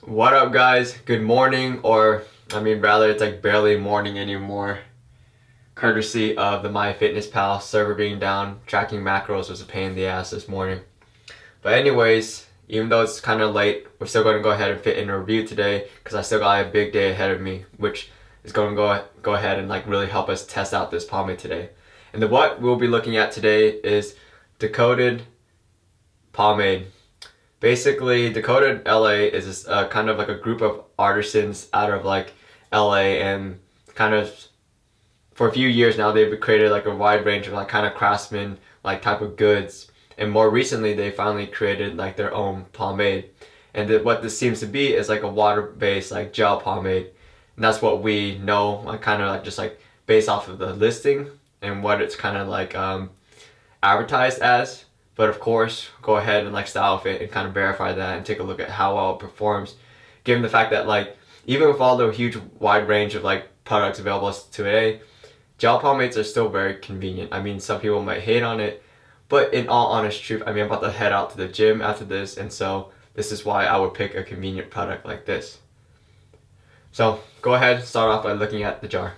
What up, guys? Good morning, or I mean rather it's like barely morning anymore, courtesy of the MyFitnessPal server being down. Tracking macros was a pain in the ass this morning. But anyways, even though it's kind of late, we're still going to go ahead and fit in a review today because I still got a big day ahead of me, which is going to go ahead and like really help us test out this pomade today. And what we'll be looking at today is Decoded Pomade. Basically, Decoded LA is kind of like a group of artisans out of like LA, and kind of for a few years now they've created like a wide range of like kind of craftsman like type of goods. And more recently they finally created like their own pomade. And what this seems to be is like a water-based like gel pomade. And that's what we know, like kind of like just like based off of the listing and what it's kind of like advertised as. But of course, go ahead and like style fit and kind of verify that and take a look at how well it performs, given the fact that like even with all the huge wide range of like products available today, gel pomades are still very convenient. I mean, some people might hate on it, but in all honest truth, I mean, I'm about to head out to the gym after this, and so this is why I would pick a convenient product like this. So go ahead, start off by looking at the jar.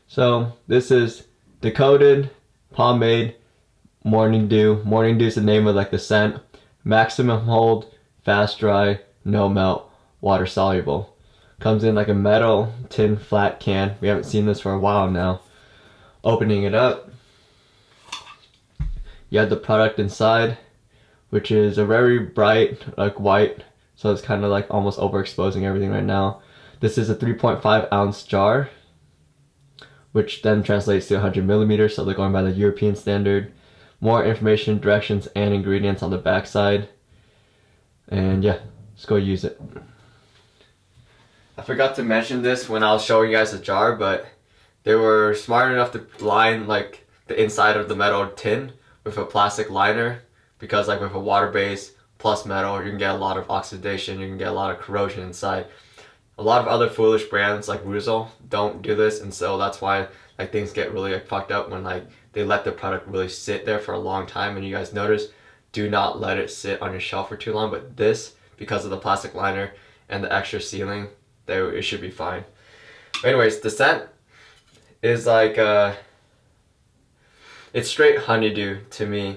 So this is Decoded Pomade Morning Dew. Morning Dew is the name of like the scent. Maximum hold, fast dry, no melt, water soluble. Comes in like a metal tin flat can. We haven't seen this for a while now. Opening it up, you have the product inside, which is a very bright like white, so it's kind of like almost overexposing everything right now. This is a 3.5 ounce jar, which then translates to 100 millimeters, so they're going by the European standard. More information, directions, and ingredients on the back side. And yeah, let's go use it. I forgot to mention this when I was showing you guys the jar, but they were smart enough to line like the inside of the metal tin with a plastic liner, because like with a water base plus metal, you can get a lot of oxidation, you can get a lot of corrosion inside. A lot of other foolish brands like Ruzel don't do this, and so that's why like things get really like fucked up when like they let the product really sit there for a long time. And you guys notice, do not let it sit on your shelf for too long. But this, because of the plastic liner and the extra sealing, it should be fine. But anyways, the scent is like it's straight honeydew to me.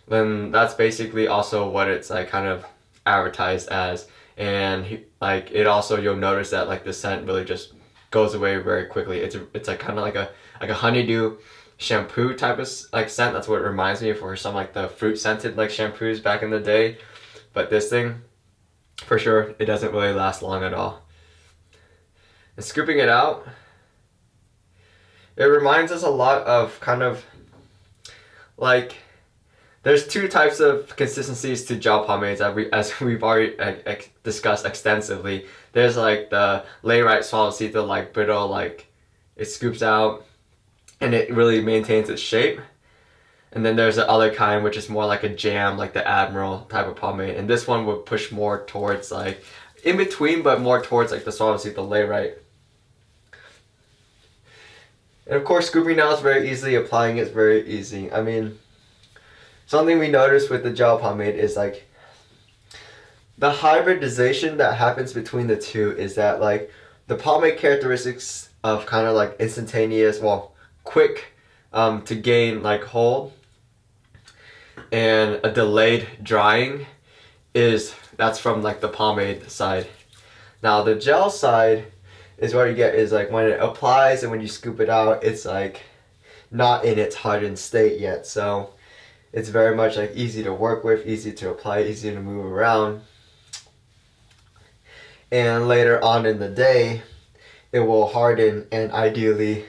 Then that's basically also what it's like kind of advertised as. And like it also, you'll notice that like the scent really just goes away very quickly. It's like kind of like a honeydew shampoo type of like scent. That's what it reminds me of, for some like the fruit scented like shampoos back in the day. But this thing, for sure, it doesn't really last long at all. And scooping it out, it reminds us a lot of kind of like, there's two types of consistencies to gel pomades as we've already discussed extensively. There's like the layrite suavecito, like brittle, like it scoops out and it really maintains its shape. And then there's the other kind, which is more like a jam, like the Admiral type of pomade. And this one would push more towards like in between, but more towards like the suavecito layrite. And of course, scooping out is very easy, applying is very easy. I mean, something we notice with the gel pomade is like the hybridization that happens between the two is that like the pomade characteristics of kind of like instantaneous, well, quick to gain like hold and a delayed drying that's from like the pomade side. Now the gel side is what you get is like when it applies and when you scoop it out, it's like not in its hardened state yet. So it's very much like easy to work with, easy to apply, easy to move around. And later on in the day, it will harden and ideally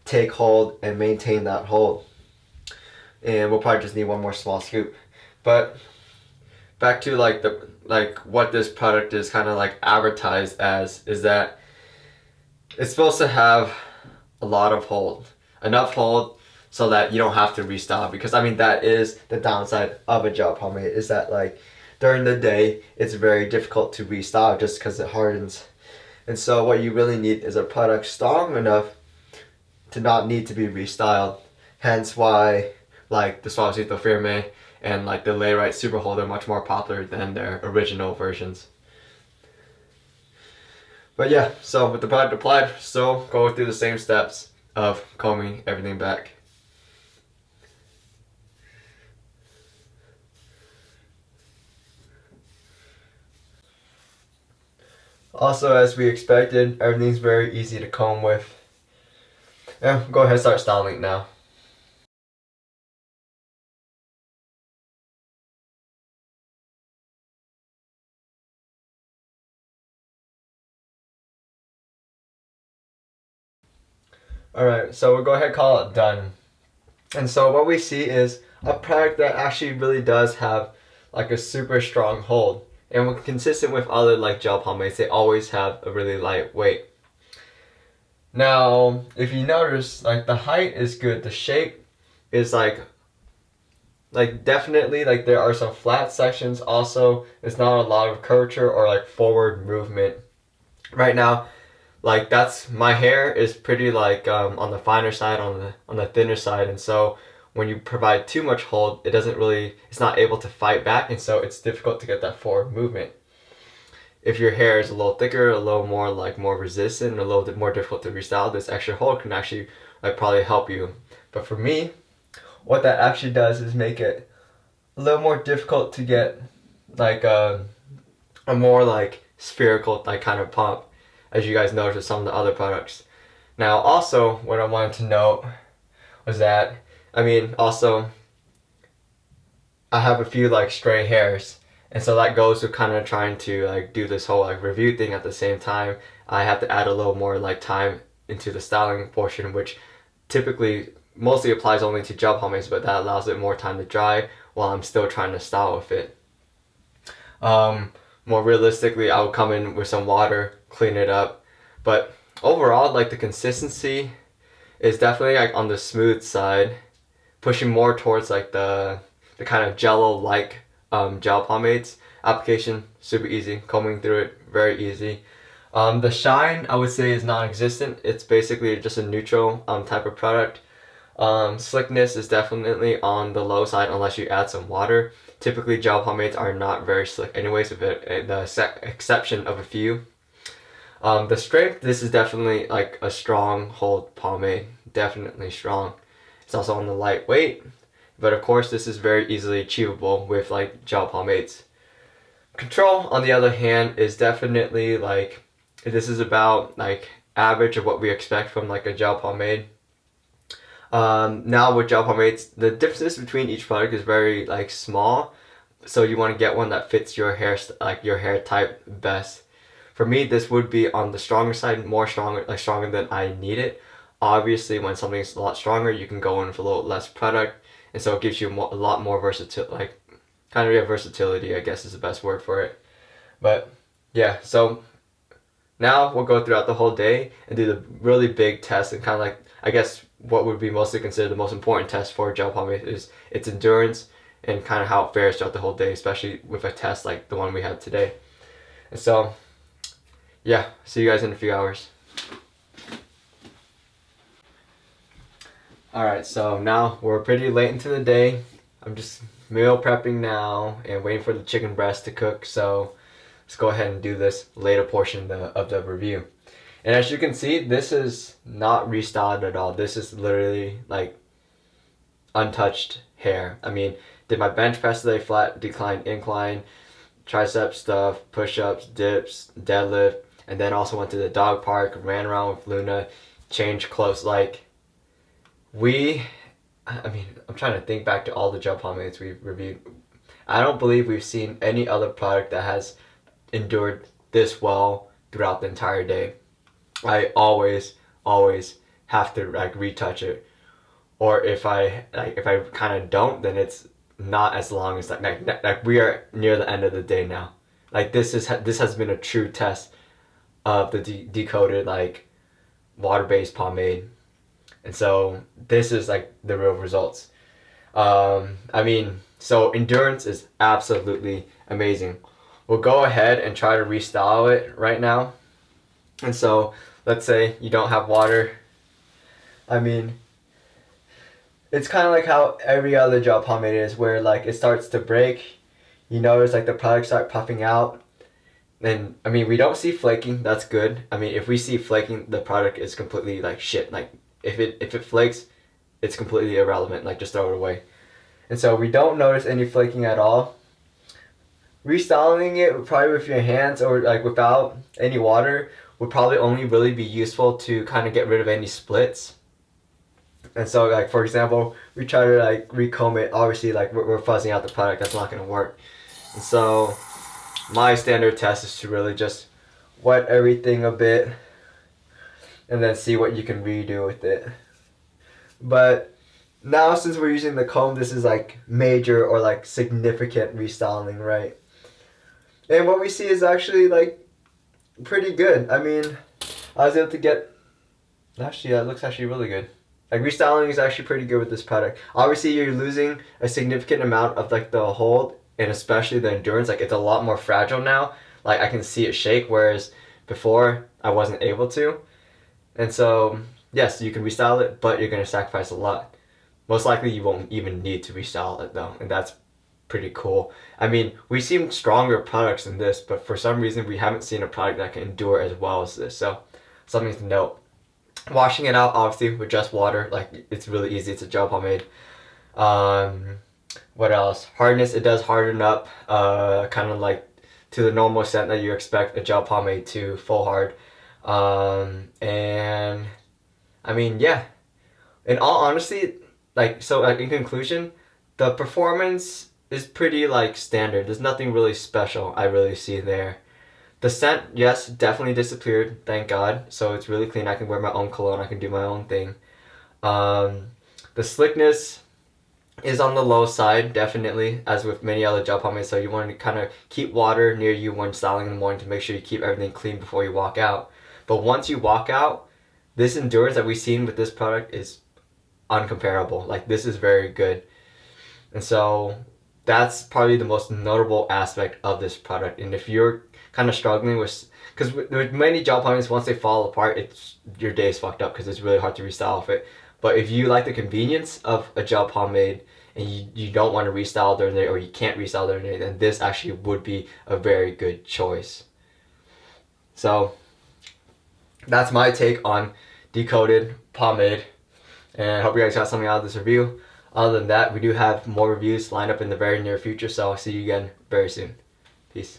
take hold and maintain that hold. And we'll probably just need one more small scoop. But back to like what this product is kind of like advertised as is that it's supposed to have a lot of hold, enough hold so that you don't have to restyle. Because I mean, that is the downside of a gel pomade, is that like during the day it's very difficult to restyle just because it hardens. And so what you really need is a product strong enough to not need to be restyled. Hence why like the Suavecito Firme and like the Layrite Super Hold are much more popular than their original versions. But yeah, so with the product applied, still go through the same steps of combing everything back. Also, as we expected, everything's very easy to comb with. Yeah, go ahead and start styling it now. Alright, so we'll go ahead and call it done. And so what we see is a product that actually really does have like a super strong hold. And when consistent with other like gel pomades, they always have a really light weight. Now, if you notice, like the height is good, the shape is like definitely like there are some flat sections. Also, there's not a lot of curvature or like forward movement. Right now, like that's my hair is pretty like on the finer side, on the thinner side, and so when you provide too much hold, it's not able to fight back, and so it's difficult to get that forward movement. If your hair is a little thicker, a little more more resistant, and a little bit more difficult to restyle, this extra hold can actually like probably help you. But for me, what that actually does is make it a little more difficult to get like a more like spherical like kind of pump, as you guys noticed with some of the other products. Now also what I wanted to note was that also I have a few like stray hairs, and so that goes with kind of trying to like do this whole like review thing at the same time. I have to add a little more like time into the styling portion, which typically mostly applies only to gel pomades, but that allows it more time to dry while I'm still trying to style with it. More realistically, I would come in with some water, clean it up, but overall, like the consistency is definitely like on the smooth side, pushing more towards like the kind of jello-like gel pomades. Application super easy, combing through it very easy. The shine I would say is non-existent. It's basically just a neutral type of product. Slickness is definitely on the low side unless you add some water. Typically gel pomades are not very slick anyways, with the exception of a few. The strength, this is definitely like a strong hold pomade, definitely strong. It's also on the lightweight, but of course this is very easily achievable with like gel pomades. Control, on the other hand, is definitely like, this is about like average of what we expect from like a gel pomade. Now with gel pomades, the differences between each product is very like small, so you want to get one that fits your hair your hair type best. For me, this would be on the stronger side, stronger than I need it. Obviously, when something's a lot stronger, you can go in with a little less product, and so it gives you a lot more versatility, versatility, I guess is the best word for it. But yeah, so now we'll go throughout the whole day and do the really big test, and kind of like, I guess what would be mostly considered the most important test for gel pomade is its endurance and kind of how it fares throughout the whole day, especially with a test like the one we had today. And so yeah, see you guys in a few hours. Alright, so now we're pretty late into the day. I'm just meal prepping now and waiting for the chicken breast to cook, so let's go ahead and do this later portion of the review. And as you can see, this is not restyled at all. This is literally like untouched hair. Did my bench press today, flat, decline, incline, tricep stuff, push-ups, dips, deadlift, and then also went to the dog park, ran around with Luna, changed clothes. I'm trying to think back to all the gel pomades we've reviewed. I don't believe we've seen any other product that has endured this well throughout the entire day. I always have to like retouch it, or if I kind of don't, then it's not as long as like we are near the end of the day now. Like this has been a true test of the Decoded like water-based pomade, and so this is like the real results. So endurance is absolutely amazing. We'll go ahead and try to restyle it right now. And so let's say you don't have water. It's kind of like how every other gel pomade is, where like it starts to break. You notice like the products start puffing out. And I mean, we don't see flaking. That's good. I mean, if we see flaking, the product is completely like shit. Like if it flakes, it's completely irrelevant. Like just throw it away. And so we don't notice any flaking at all. Restyling it probably with your hands or like without any water would probably only really be useful to kind of get rid of any splits. And so like for example, we try to like recomb it. Obviously like we're fuzzing out the product. That's not gonna work. And so my standard test is to really just wet everything a bit and then see what you can redo with it. But now since we're using the comb, this is like major or like significant restyling, right? And what we see is actually like pretty good. I mean, I was able to get, actually that looks actually really good. Like restyling is actually pretty good with this product. Obviously you're losing a significant amount of like the hold and especially the endurance. Like it's a lot more fragile now. Like I can see it shake, whereas before I wasn't able to. And so yes, you can restyle it, but you're gonna sacrifice a lot. Most likely you won't even need to restyle it though, and that's pretty cool. I mean, we've seen stronger products than this, but for some reason we haven't seen a product that can endure as well as this. So something to note. Washing it out obviously with just water, like it's really easy. It's a gel pomade. What else? Hardness, it does harden up, kind of like to the normal scent that you expect a gel pomade to, full hard. And I mean, yeah. In all honesty, like so, like in conclusion, the performance is pretty like standard. There's nothing really special I really see there. The scent, yes, definitely disappeared, thank God. So it's really clean. I can wear my own cologne. I can do my own thing. The slickness is on the low side, definitely, as with many other gel pomades. So you want to kind of keep water near you when styling in the morning to make sure you keep everything clean before you walk out. But once you walk out, this endurance that we've seen with this product is uncomparable. Like this is very good. And so that's probably the most notable aspect of this product. And if you're kind of struggling with, because with many gel pomades, once they fall apart, it's your day is fucked up because it's really hard to restyle with it. But if you like the convenience of a gel pomade and you don't want to restyle during the day or you can't restyle during the day, then this actually would be a very good choice. So that's my take on Decoded Pomade. And I hope you guys got something out of this review. Other than that, we do have more reviews lined up in the very near future, so I'll see you again very soon. Peace.